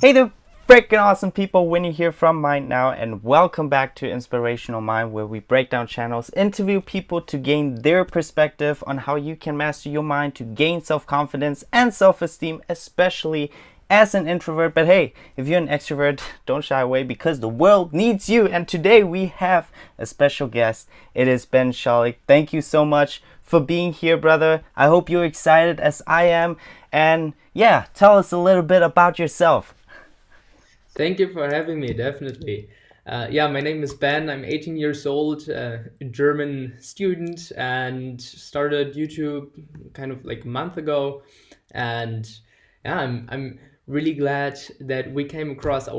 Hey there, freaking awesome people, Winnie here from Mind Now, and welcome back to Inspirational Mind, where we break down channels, interview people to gain their perspective on how you can master your mind to gain self-confidence and self-esteem, especially as an introvert. But hey, if you're an extrovert, don't shy away because the world needs you. And today we have a special guest. It is Ben Scholich. Thank you so much for being here, brother. I hope you're excited as I am. And yeah, tell us a little bit about yourself. Thank you for having me, definitely. Yeah, my name is Ben. I'm 18 years old, a German student, and started YouTube kind of like a month ago. And yeah, I'm really glad that we came across that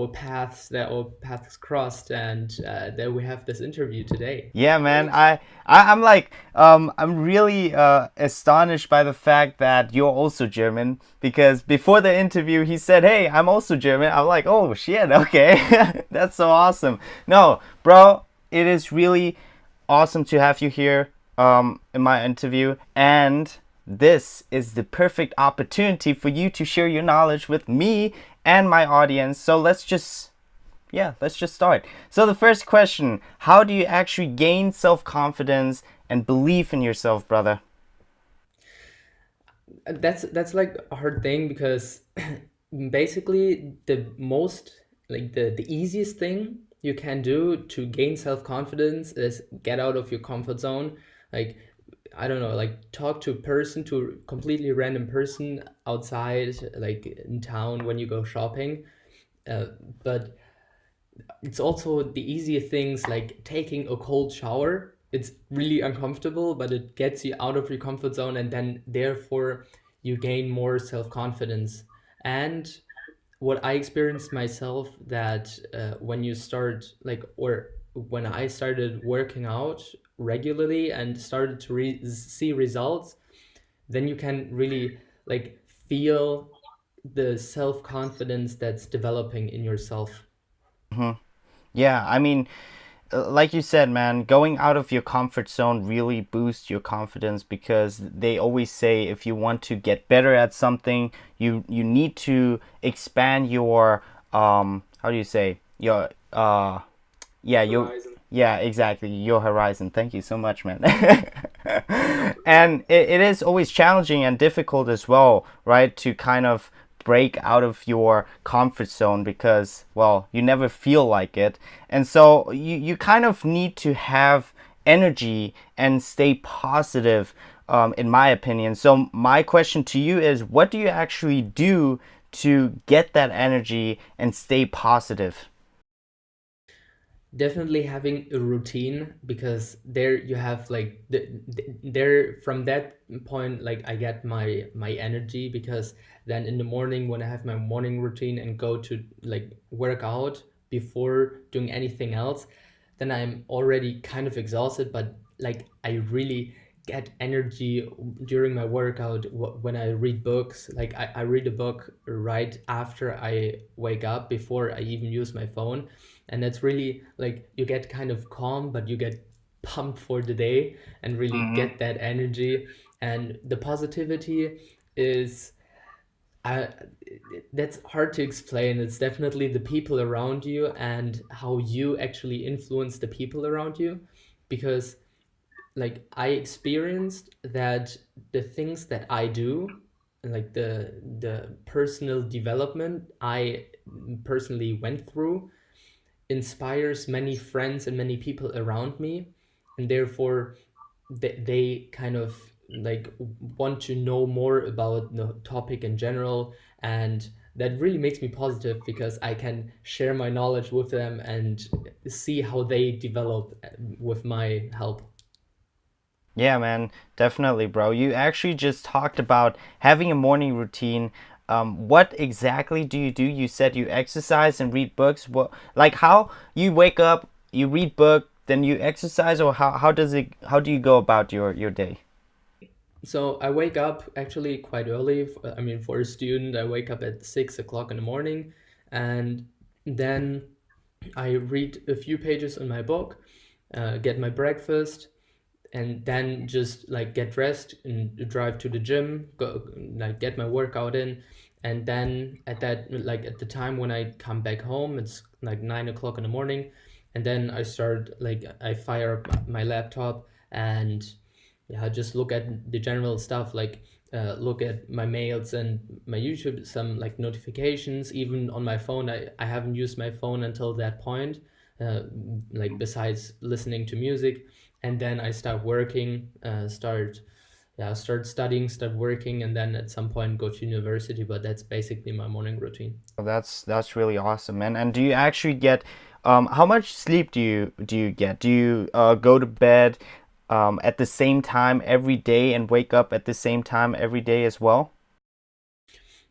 our paths crossed, and that we have this interview today. Yeah, man. I'm really astonished by the fact that you're also German because before the interview he said, "Hey, I'm also German." I'm like, "Oh shit, okay, that's so awesome." No, bro, it is really awesome to have you here in my interview, and this is the perfect opportunity for you to share your knowledge with me and my audience. So let's just start. So the first question, how do you actually gain self-confidence and belief in yourself, brother? That's like a hard thing because basically the easiest thing you can do to gain self-confidence is get out of your comfort zone. Like, I don't know, like talk to a person, to a completely random person outside, like in town when you go shopping. uh, but it's also the easier things like taking a cold shower. It's really uncomfortable, but it gets you out of your comfort zone, and then therefore you gain more self-confidence. And what I experienced myself, that when you start like, or when I started working out regularly and started to see results, then you can really like feel the self-confidence that's developing in yourself. Yeah, I mean, like you said, man, going out of your comfort zone really boosts your confidence because they always say if you want to get better at something, you need to expand your how do you say your yeah your yeah, exactly, your horizon. Thank you so much, man. And it is always challenging and difficult as well, right, to kind of break out of your comfort zone because, well, you never feel like it. And so you kind of need to have energy and stay positive, in my opinion. So my question to you is, what do you actually do to get that energy and stay positive? Definitely having a routine, because there you have like there, from that point, like I get my energy, because then in the morning when I have my morning routine and go to like work out before doing anything else, then I'm already kind of exhausted, but like I really get energy during my workout. When I read books, like I read a book right after I wake up, before I even use my phone. And that's really like you get kind of calm, but you get pumped for the day and really Mm-hmm. get that energy. And the positivity is, uh, that's hard to explain. It's definitely the people around you and how you actually influence the people around you. Because like I experienced that the things that I do, like the personal development I personally went through, inspires many friends and many people around me. And therefore they kind of like want to know more about the topic in general. And that really makes me positive, because I can share my knowledge with them and see how they develop with my help. Yeah, man, definitely, bro. You actually just talked about having a morning routine. What exactly do you do? You said you exercise and read books. What, like how you wake up, you read book, then you exercise, or how do you go about your day? So I wake up actually quite early. I mean, for a student, I wake up at 6 o'clock in the morning, and then I read a few pages on my book, get my breakfast, and then just like get dressed and drive to the gym, go like get my workout in, And then at the time when I come back home, it's like 9 o'clock in the morning, and then I fire up my laptop and yeah, just look at the general stuff, like look at my mails and my YouTube, some like notifications. Even on my phone, I haven't used my phone until that point, uh, like besides listening to music. And then I start working, start studying, start working, and then at some point go to university. But that's basically my morning routine. That's really awesome, man. And do you actually get how much sleep do you get? Do you go to bed at the same time every day and wake up at the same time every day as well?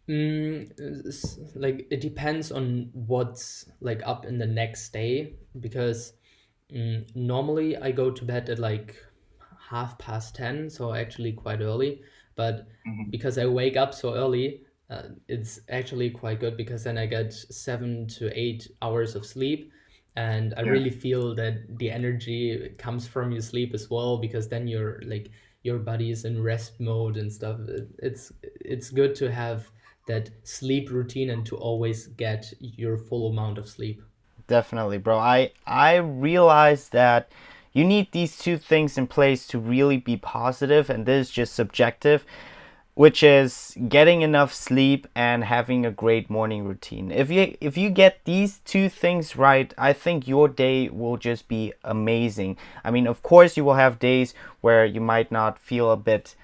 Like it depends on what's like up in the next day, because normally I go to bed at like 10:30, so actually quite early. But because I wake up so early, it's actually quite good because then I get 7 to 8 hours of sleep, and I Yeah. really feel that the energy comes from your sleep as well, because then your body is in rest mode and stuff. It's good to have that sleep routine and to always get your full amount of sleep. Definitely, bro. I realize that you need these two things in place to really be positive, and this is just subjective, which is getting enough sleep and having a great morning routine. If you get these two things right, I think your day will just be amazing. I mean, of course, you will have days where you might not feel a bit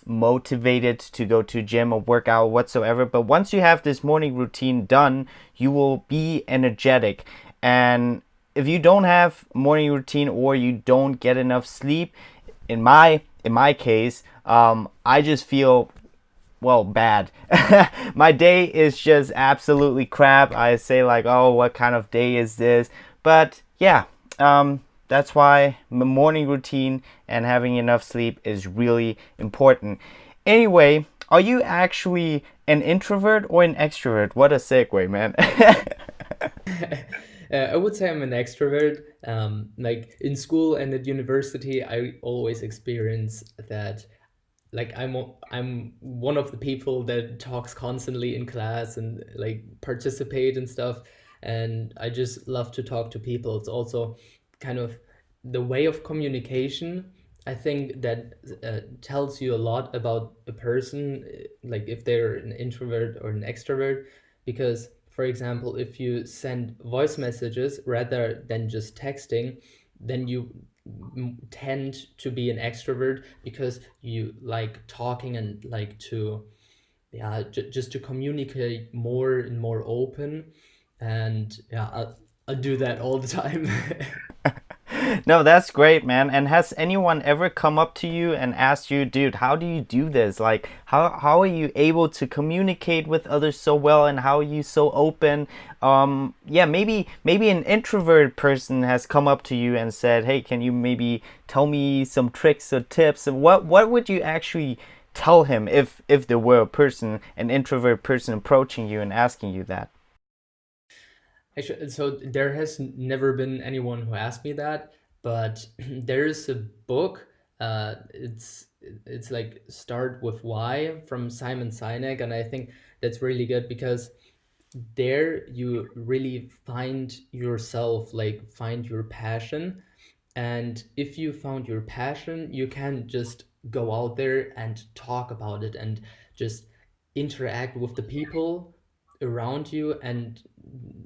motivated to go to gym or work out whatsoever, but once you have this morning routine done, you will be energetic. And if you don't have morning routine or you don't get enough sleep, in my case, I just feel, well, bad. My day is just absolutely crap. I say like, oh, what kind of day is this? But yeah, that's why the morning routine and having enough sleep is really important. Anyway, are you actually an introvert or an extrovert? What a segue, man. I would say I'm an extrovert. Like in school and at university, I always experience that. Like I'm one of the people that talks constantly in class and like participate and stuff, and I just love to talk to people. It's also kind of the way of communication. I think that tells you a lot about a person, like if they're an introvert or an extrovert. Because, for example, if you send voice messages rather than just texting, then you tend to be an extrovert because you like talking and like to, yeah, just to communicate more and more open. And yeah, I do that all the time. No, that's great, man. And has anyone ever come up to you and asked you, dude, how do you do this? Like, how are you able to communicate with others so well, and how are you so open? Yeah, maybe an introvert person has come up to you and said, hey, can you maybe tell me some tricks or tips? And what would you actually tell him if there were a person, an introvert person approaching you and asking you that? Actually, so there has never been anyone who asked me that, but there's a book. It's like Start with Why from Simon Sinek, and I think that's really good because there you really find yourself, like find your passion. And if you found your passion, you can just go out there and talk about it and just interact with the people around you. And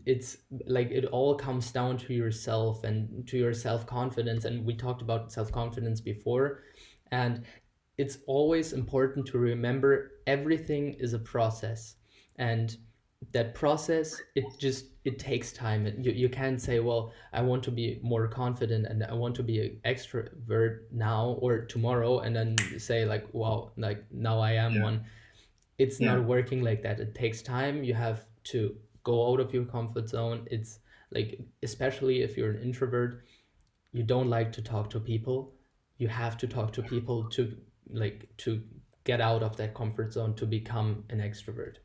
it's like it all comes down to yourself and to your self-confidence. And we talked about self-confidence before. And it's always important to remember everything is a process. And that process, it takes time. You can't say, well, I want to be more confident and I want to be an extrovert now or tomorrow, and then say like, wow, like now I am one. It's Yeah. not working like that. It takes time. You have to go out of your comfort zone. It's like, especially if you're an introvert, you don't like to talk to people. You have to talk to people to to get out of that comfort zone to become an extrovert.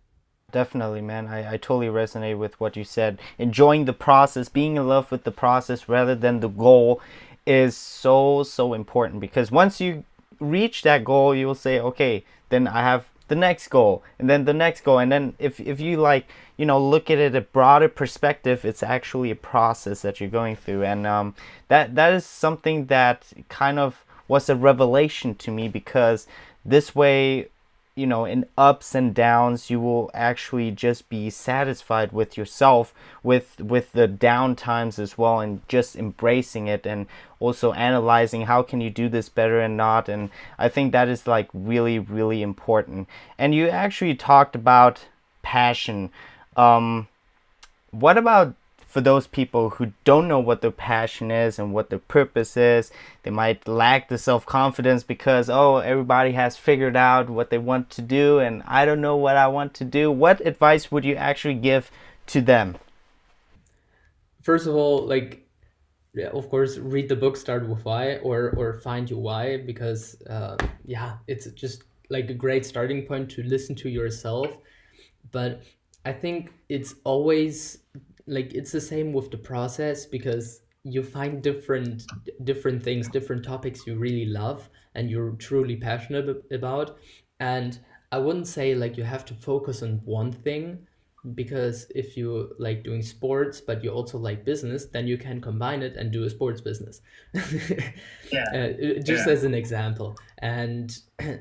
Definitely, man. I totally resonate with what you said. Enjoying the process, being in love with the process rather than the goal is so, so important, because once you reach that goal, you will say, okay, then I have the next goal, and then the next goal, and then if you like, look at it a broader perspective, it's actually a process that you're going through. And that is something that kind of was a revelation to me, because this way, in ups and downs, you will actually just be satisfied with yourself, with the down times as well, and just embracing it, and also analyzing how can you do this better and not. And I think that is like really, really important. And you actually talked about passion. What about for those people who don't know what their passion is and what their purpose is? They might lack the self confidence because, oh, everybody has figured out what they want to do, and I don't know what I want to do. What advice would you actually give to them? First of all, like, yeah, of course, read the book, start with why, or find your why, because yeah, it's just like a great starting point to listen to yourself. But I think it's always like it's the same with the process, because you find different things, different topics you really love and you're truly passionate about. And I wouldn't say like you have to focus on one thing, because if you like doing sports but you also like business, then you can combine it and do a sports business. Just as an example. And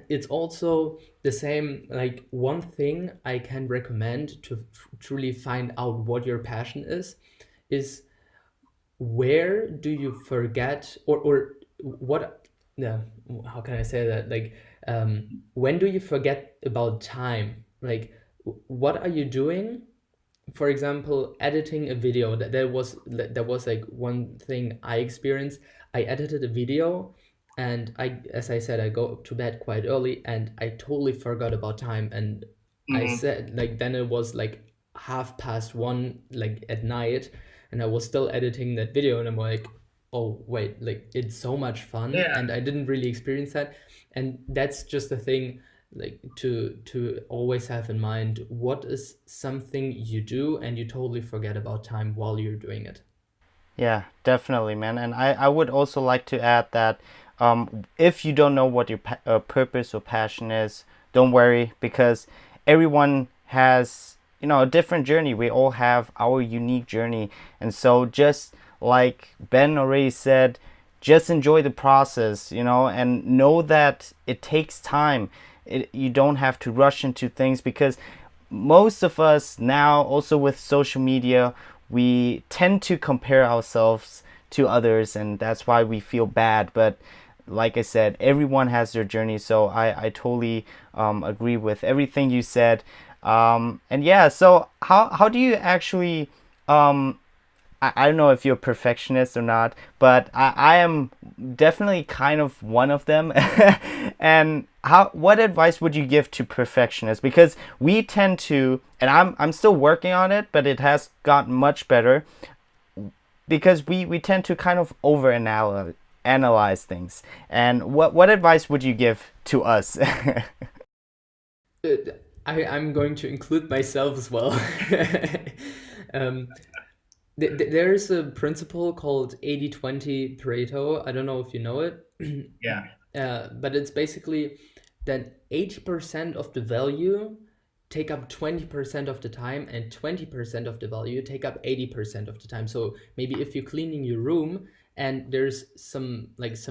it's also the same, like one thing I can recommend to truly find out what your passion is where do you forget, or what, yeah, how can I say that, like when do you forget about time, like what are you doing, for example, editing a video. That was like one thing I experienced. I edited a video, and as I said, I go to bed quite early, and I totally forgot about time. And I said, like, then it was like 1:30, like at night, and I was still editing that video, and I'm like, oh wait, like it's so much fun, and I didn't really experience that. And that's just the thing, like to always have in mind what is something you do and you totally forget about time while you're doing it. Yeah, definitely, man. And I would also like to add that if you don't know what your purpose or passion is, don't worry, because everyone has, a different journey. We all have our unique journey. And so, just like Ben already said, just enjoy the process, and know that it takes time. You don't have to rush into things, because most of us now, also with social media, we tend to compare ourselves to others, and that's why we feel bad. But like I said, everyone has their journey, so I totally agree with everything you said. And yeah, so how do you actually I don't know if you're a perfectionist or not, but I am definitely kind of one of them. And what advice would you give to perfectionists? Because we tend to, and I'm still working on it, but it has gotten much better, because we tend to kind of analyze things. And what advice would you give to us? uh, I'm going to include myself as well. um, there's a principle called 80-20 Pareto. I don't know if you know it. But it's basically that 80% of the value take up 20% of the time, and 20% of the value take up 80% of the time. So maybe if you're cleaning your room and there's some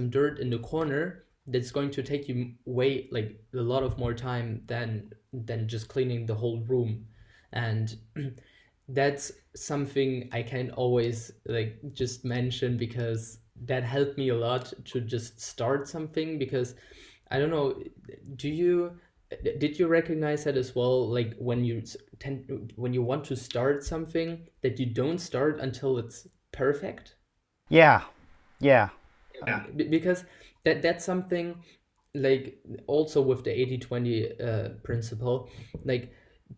dirt in the corner, that's going to take you way like a lot of more time than just cleaning the whole room. And that's something I can always like just mention, because that helped me a lot to just start something. Because I don't know, do you did you recognize that as well, like when you want to start something, that you don't start until it's perfect? Yeah, yeah, Because that's something, like also with the 80-20 principle, like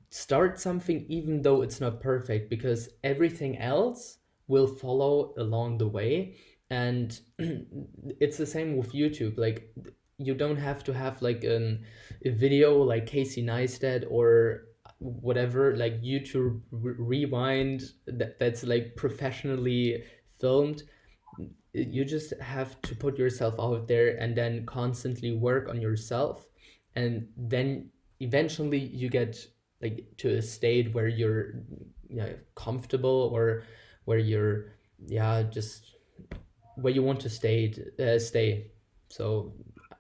start something even though it's not perfect, because everything else will follow along the way. And it's the same with YouTube. Like you don't have to have like a video like Casey Neistat or whatever, like YouTube rewind that's like professionally filmed. You just have to put yourself out there and then constantly work on yourself, and then eventually you get like to a state where you're, comfortable, or where you're, just where you want to stay. So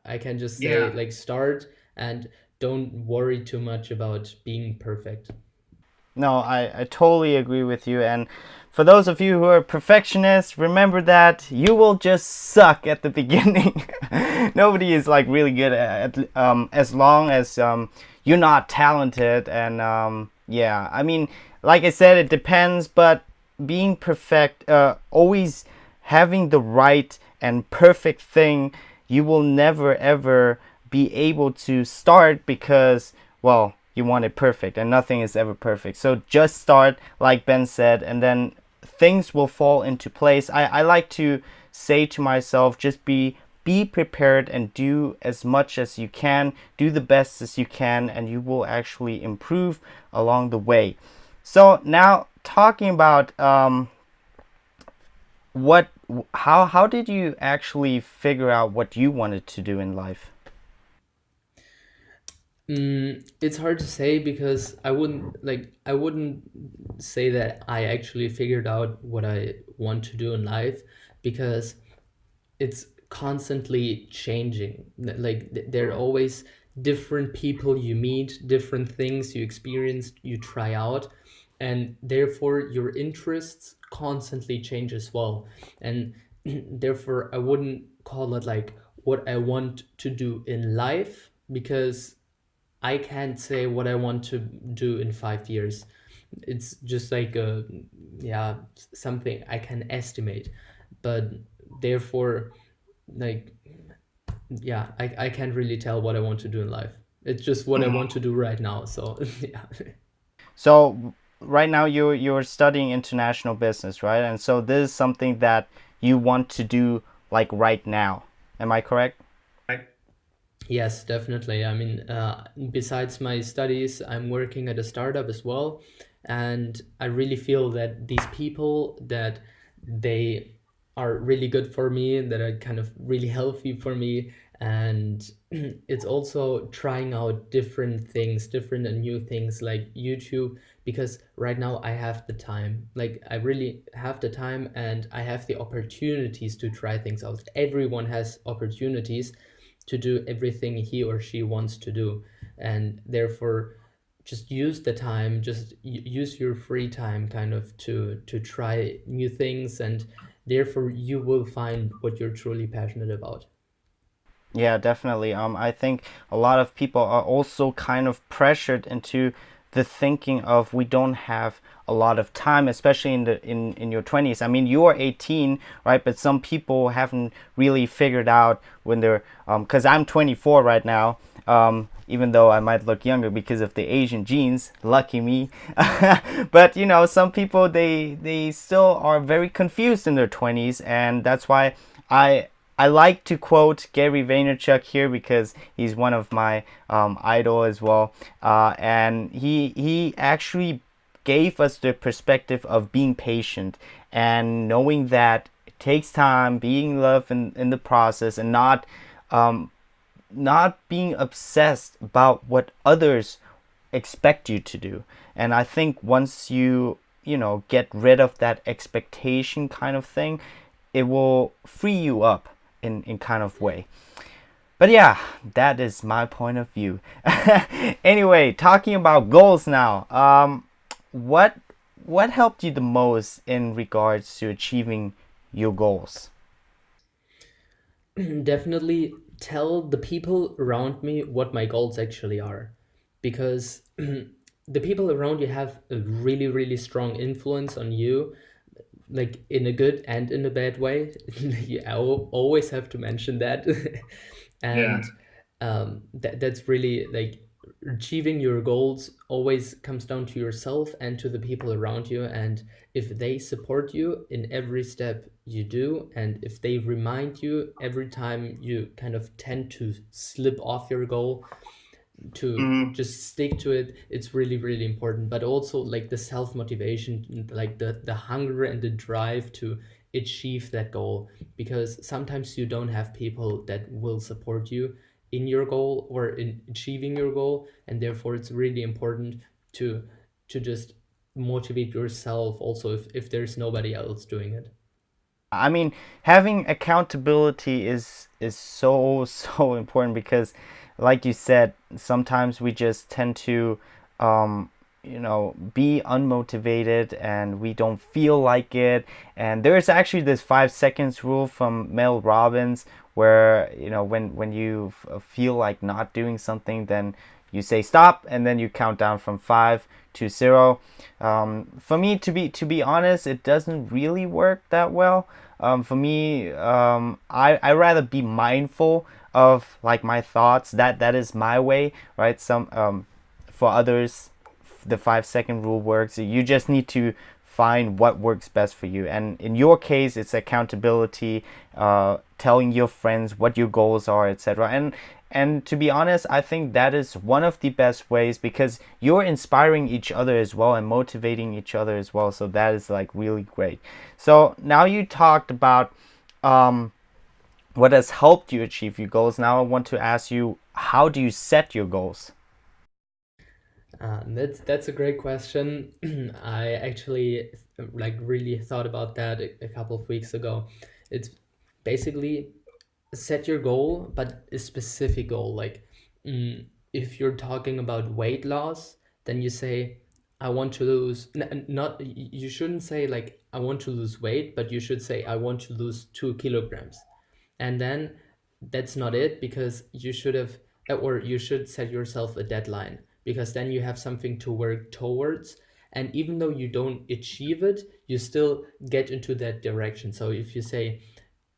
I can just say, Yeah. like, start and don't worry too much about being perfect. No, I totally agree with you. And for those of you who are perfectionists, remember that you will just suck at the beginning. Nobody is like really good as long as you're not talented. And yeah, I mean, like I said, it depends, but being perfect, always having the right and perfect thing, you will never ever be able to start because, well, you want it perfect and nothing is ever perfect. So just start, like Ben said, and then things will fall into place. I like to say to myself, just be prepared and do as much as you can, do the best as you can, and you will actually improve along the way. So now talking about what how did you actually figure out what you wanted to do in life? It's hard to say because I wouldn't say that I actually figured out what I want to do in life, because it's constantly changing. Like there are always different people you meet, different things you experience, you try out, and therefore your interests constantly change as well. And therefore I wouldn't call it like what I want to do in life, because I can't say what I want to do in 5 years. It's just like yeah, something I can estimate, but therefore, like, yeah, I can't really tell what I want to do in life. It's just what I want to do right now. So yeah. So right now you're studying international business, right? And so this is something that you want to do like right now. Am I correct? Yes, definitely. I mean, besides my studies, I'm working at a startup as well, and I really feel that these people that they are really good for me, that are kind of really healthy for me, and it's also trying out different things, different and new things like YouTube, because right now I have the time. Like, I really have the time and I have the opportunities to try things out. Everyone has opportunities to do everything he or she wants to do, and therefore just use the time, just use your free time kind of to try new things, and therefore you will find what you're truly passionate about. Yeah, definitely. I think a lot of people are also kind of pressured into the thinking of we don't have a lot of time, especially in your 20s. I mean, you are 18, right? But some people haven't really figured out when they're because I'm 24 right now. Even though I might look younger because of the Asian genes, lucky me. But you know, some people they still are very confused in their 20s, and that's why I I like to quote Gary Vaynerchuk here because he's one of my idol as well, and he actually gave us the perspective of being patient and knowing that it takes time, being love in the process, and um, not being obsessed about what others expect you to do. And I think once you know get rid of that expectation kind of thing, it will free you up in kind of way. But yeah, that is my point of view. Anyway, talking about goals now. What what helped you the most in regards to achieving your goals? Definitely tell the people around me what my goals actually are, because the people around you have a really really strong influence on you, like in a good and in a bad way. You always have to mention that. And that's really like achieving your goals always comes down to yourself and to the people around you. And if they support you in every step you do, and if they remind you every time you kind of tend to slip off your goal, to just stick to it, it's really really important. But also like the self motivation, like the hunger and the drive to achieve that goal, because sometimes you don't have people that will support you in your goal or in achieving your goal, and therefore it's really important to just motivate yourself also if there's nobody else doing it. I mean, having accountability is so so important because, like you said, sometimes we just tend to, um, be unmotivated and we don't feel like it. And there is actually this 5 seconds rule from Mel Robbins where when you feel like not doing something, then you say stop and then you count down from 5 to 0. For me, to be honest, it doesn't really work that well. For me, I rather be mindful of like my thoughts. That is my way, right? For others, the 5 second rule works. You just need to find what works best for you. And in your case, it's accountability, telling your friends what your goals are, etc. And to be honest, I think that is one of the best ways because you're inspiring each other as well and motivating each other as well. So that is like really great. So now you talked about um, what has helped you achieve your goals. Now I want to ask you, how do you set your goals? That's a great question. I actually like really thought about that a couple of weeks ago. It's basically set your goal, but a specific goal. Like, if you're talking about weight loss, then you say, I want to lose, not, you shouldn't say like, I want to lose weight, but you should say, I want to lose 2 kilograms. And then that's not it, because you should have, or you should set yourself a deadline, because then you have something to work towards. And even though you don't achieve it, you still get into that direction. So if you say,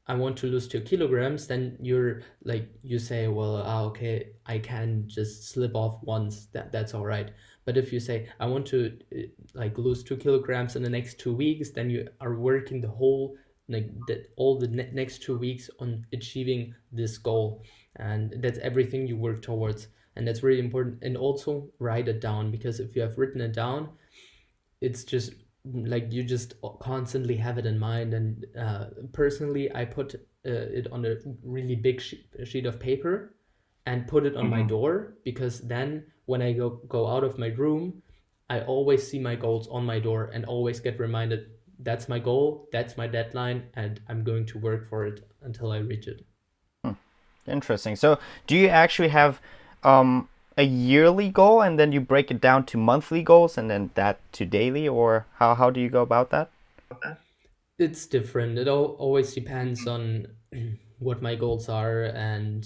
I want to lose 2 kilograms, then you're like, you say, well, okay, I can just slip off once. That's all right. But if you say, I want to like lose 2 kilograms in the next 2 weeks, then you are working the whole like all the next 2 weeks on achieving this goal, and that's everything you work towards, and that's really important. And also write it down, because if you have written it down, it's just like you just constantly have it in mind. And personally, I put it on a really big sheet of paper and put it on my Mm-hmm. door, because then when I go out of my room, I always see my goals on my door and always get reminded, that's my goal, that's my deadline, and I'm going to work for it until I reach it. Interesting. So, do you actually have um, a yearly goal and then you break it down to monthly goals and then that to daily, or how do you go about that? It's different. It always depends on what my goals are, and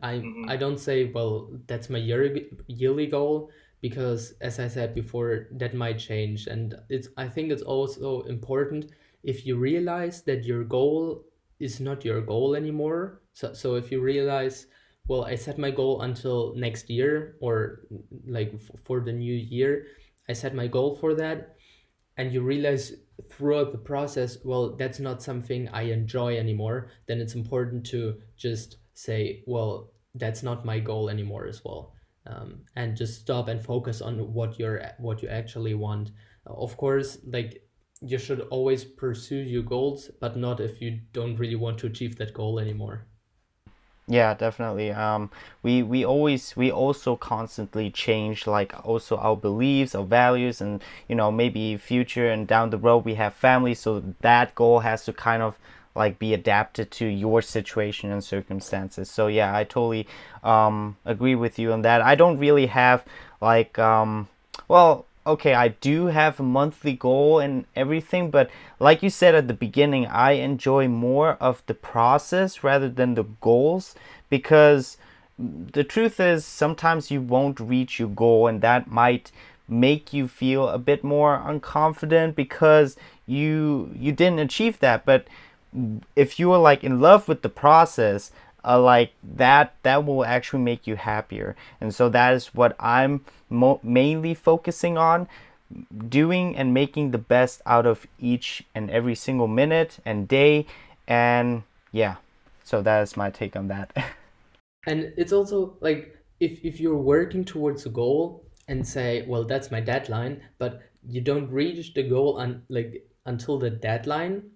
I don't say, well, that's my yearly goal, because as I said before, that might change. And it's, I think it's also important if you realize that your goal is not your goal anymore. So if you realize, well, I set my goal until next year, or like for the new year, I set my goal for that, and you realize throughout the process, well, that's not something I enjoy anymore, then it's important to just say, well, that's not my goal anymore as well. And just stop and focus on what you actually want. Of course, like, you should always pursue your goals, but not if you don't really want to achieve that goal anymore. Yeah, definitely. We also constantly change like also our beliefs, our values, and maybe future and down the road we have family, so that goal has to kind of like be adapted to your situation and circumstances. So yeah, I totally agree with you on that. I don't really have like well, okay, I do have a monthly goal and everything, but like you said at the beginning, I enjoy more of the process rather than the goals because the truth is sometimes you won't reach your goal and that might make you feel a bit more unconfident because you didn't achieve that. But if you are like in love with the process, like that will actually make you happier. And so that is what I'm mainly focusing on, doing and making the best out of each and every single minute and day. And yeah, so that is my take on that. And it's also like, if you're working towards a goal and say, well, that's my deadline, but you don't reach the goal until the deadline,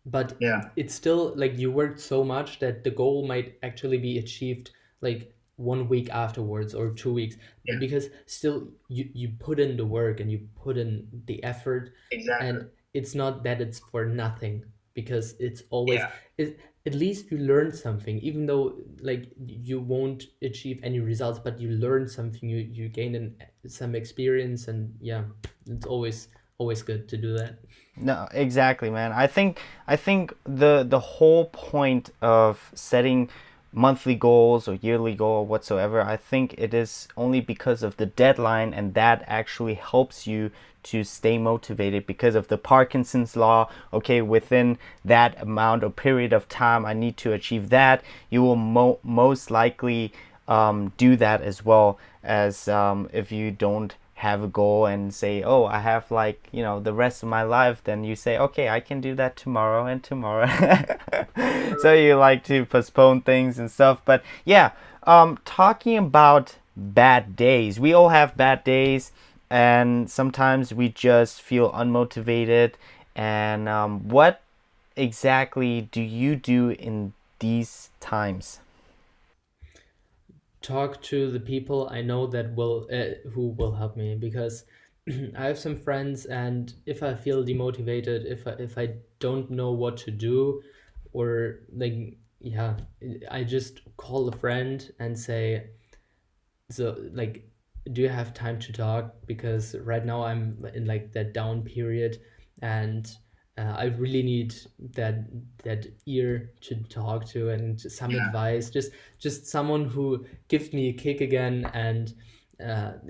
but Yeah. it's still like you worked so much that the goal might actually be achieved like 1 week afterwards or 2 weeks, Yeah, because still you put in the work and you put in the effort, exactly. and it's not that it's for nothing, because it's always, Yeah. it, at least you learn something, even though like you won't achieve any results, but you learn something, you gain some experience, and yeah, it's always good to do that. No, exactly, man. I think the whole point of setting monthly goals or yearly goal whatsoever, I think it is only because of the deadline, and that actually helps you to stay motivated because of the Parkinson's law. Okay, within that amount or period of time, I need to achieve that. You will most likely do that as well as if you don't have a goal and say, oh, I have like, the rest of my life, then you say, okay, I can do that tomorrow and tomorrow. So you like to postpone things and stuff. But yeah, talking about bad days, we all have bad days, and sometimes we just feel unmotivated. And what exactly do you do in these times? Talk to the people I know that will who will help me, because I have some friends, and if I feel demotivated, if I don't know what to do, or like, yeah, I just call a friend and say, so like, do you have time to talk, because right now I'm in like that down period, and I really need that that ear to talk to, and some advice, just someone who gives me a kick again. And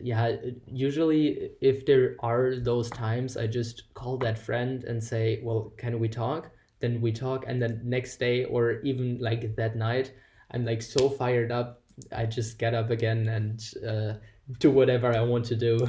yeah, usually if there are those times, I just call that friend and say, well, can we talk? Then we talk, and then next day, or even like that night, I'm like so fired up, I just get up again and do whatever I want to do.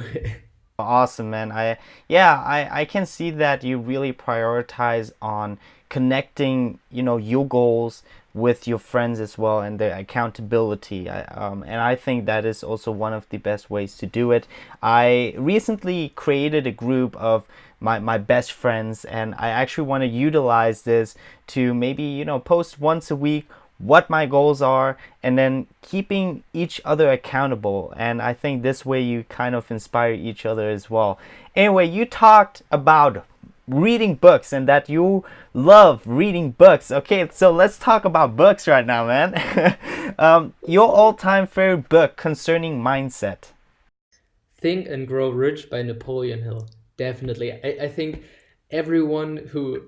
Awesome, man. I can see that you really prioritize on connecting, your goals with your friends as well, and the accountability. And I think that is also one of the best ways to do it. I recently created a group of my best friends, and I actually want to utilize this to maybe, post once a week what my goals are, and then keeping each other accountable. And I think this way you kind of inspire each other as well. Anyway, you talked about reading books and that you love reading books. Okay, so let's talk about books right now, man. Your all-time favorite book concerning mindset. Think and Grow Rich by Napoleon Hill. Definitely. I think everyone who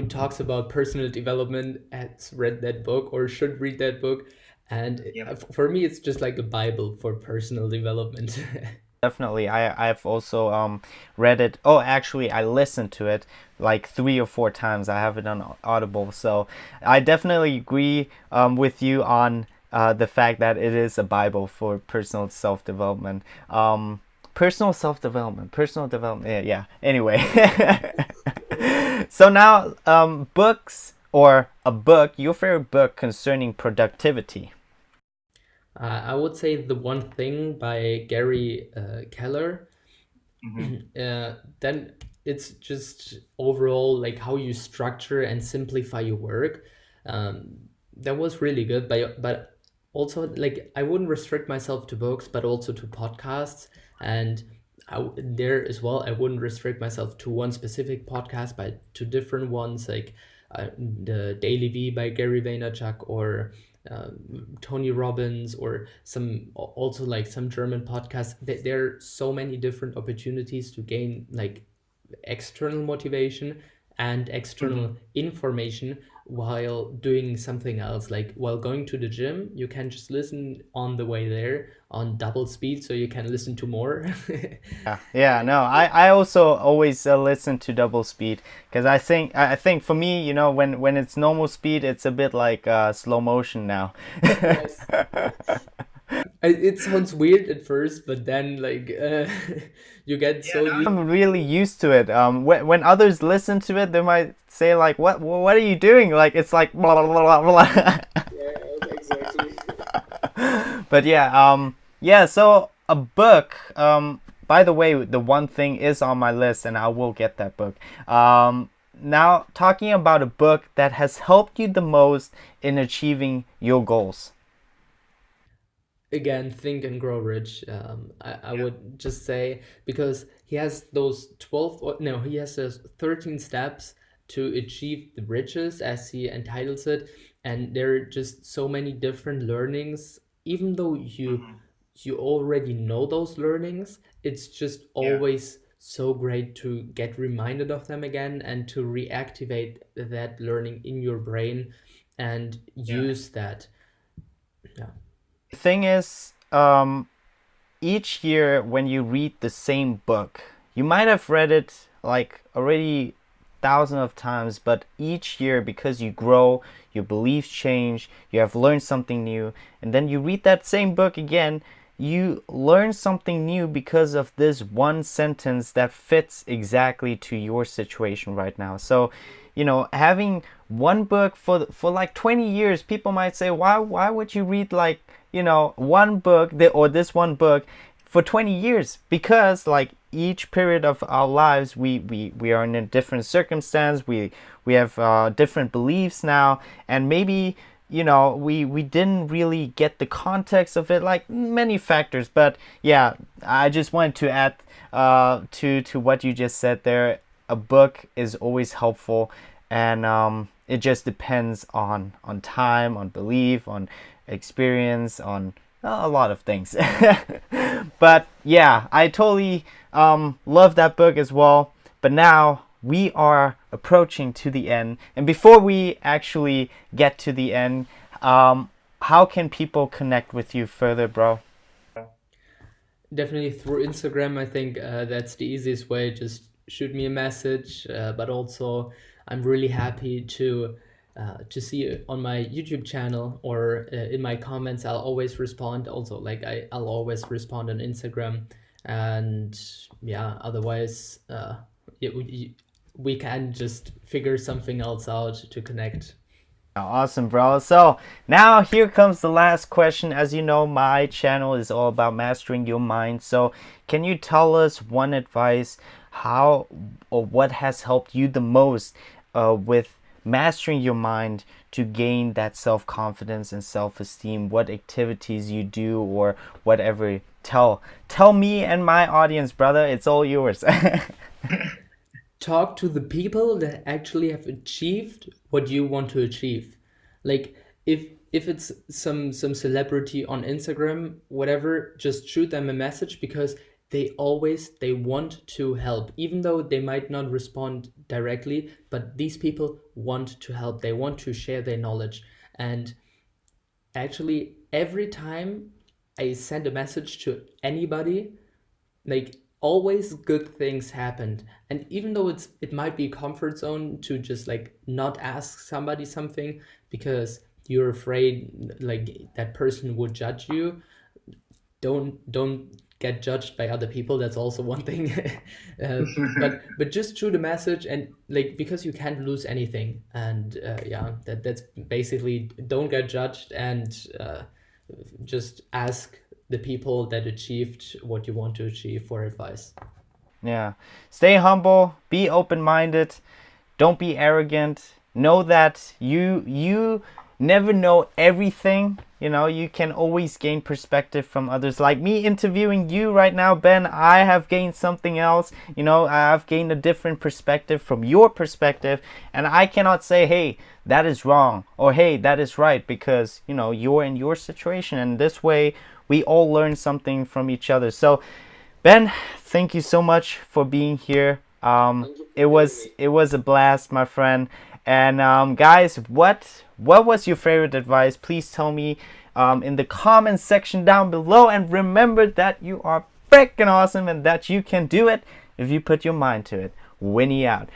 talks about personal development has read that book or should read that book. And for me, it's just like a Bible for personal development. Definitely. I've also read it. Oh, actually, I listened to it like 3 or 4 times. I have it on Audible. So I definitely agree with you on the fact that it is a Bible for personal self development. Personal development. Yeah, yeah. Anyway. So now, books or a book, your favorite book concerning productivity. I would say The One Thing by Gary Keller. Mm-hmm. Then it's just overall like how you structure and simplify your work. Um, that was really good, but also like I wouldn't restrict myself to books, but also to podcasts. And there as well, I wouldn't restrict myself to one specific podcast, but to different ones, like the Daily V by Gary Vaynerchuk, or uh, Tony Robbins, or some also like some German podcasts. There are so many different opportunities to gain like external motivation and Mm-hmm. external information while doing something else. Like while going to the gym, you can just listen on the way there on double speed, so you can listen to more. Yeah, yeah, no, I also always listen to double speed because I think for me, when it's normal speed, it's a bit like slow motion now. Yes. It sounds weird at first, but then like you get Yeah, so now used. I'm really used to it. When others listen to it, they might say like, what are you doing? Like it's like blah blah blah blah. Yeah, exactly. But yeah, yeah. So a book. By the way, the one thing is on my list, and I will get that book. Now talking about a book that has helped you the most in achieving your goals. Again, Think and Grow Rich. I would just say, because he has those 12, or no, he has those 13 steps to achieve the riches, as he entitles it. And there are just so many different learnings. Even though you already know those learnings, it's just always so great to get reminded of them again and to reactivate that learning in your brain and use that. Yeah. The thing is, each year when you read the same book, you might have read it like already thousands of times, but each year, because you grow, your beliefs change, you have learned something new, and then you read that same book again, you learn something new because of this one sentence that fits exactly to your situation right now. So, having one book for like 20 years, people might say, why would you read like, one book, or this one book for 20 years? Because like each period of our lives, we are in a different circumstance, we have different beliefs now, and maybe we didn't really get the context of it, like many factors. But yeah, I just wanted to add to what you just said there. A book is always helpful, and it just depends on time, on belief, on experience, on a lot of things. But yeah, I totally love that book as well. But now we are approaching to the end, and before we actually get to the end, how can people connect with you further, bro? Definitely through Instagram. I think that's the easiest way. Just shoot me a message. But also, I'm really happy to see it on my YouTube channel or in my comments. I'll always respond. Also, like I'll always respond on Instagram. And yeah, otherwise, yeah, we can just figure something else out to connect. Awesome, bro. So now here comes the last question. As you know, my channel is all about mastering your mind. So can you tell us one advice, how or what has helped you the most with mastering your mind to gain that self-confidence and self-esteem? What activities you do or whatever. Tell me and my audience, brother. It's all yours. Talk to the people that actually have achieved what you want to achieve. Like, if it's some celebrity on Instagram, whatever, just shoot them a message, because they want to help, even though they might not respond directly. But these people want to help, they want to share their knowledge. And actually, every time I send a message to anybody, like, always good things happened. And even though it might be comfort zone to just like not ask somebody something because you're afraid like that person would judge you, don't get judged by other people. That's also one thing. uh, but just shoot a message, and like, because you can't lose anything. And yeah, that's basically, don't get judged, and just ask the people that achieved what you want to achieve for advice. Yeah. Stay humble, be open-minded, don't be arrogant. Know that you never know everything. You can always gain perspective from others. Like me interviewing you right now, Ben, I have gained something else. I have gained a different perspective from your perspective, and I cannot say, "Hey, that is wrong," or "Hey, that is right," because, you're in your situation, and this way we all learn something from each other. So, Ben, thank you so much for being here. Thank you for It having was me. it was a blast, my friend. And guys, what was your favorite advice? Please tell me in the comments section down below. And remember that you are freaking awesome and that you can do it if you put your mind to it. Winnie out.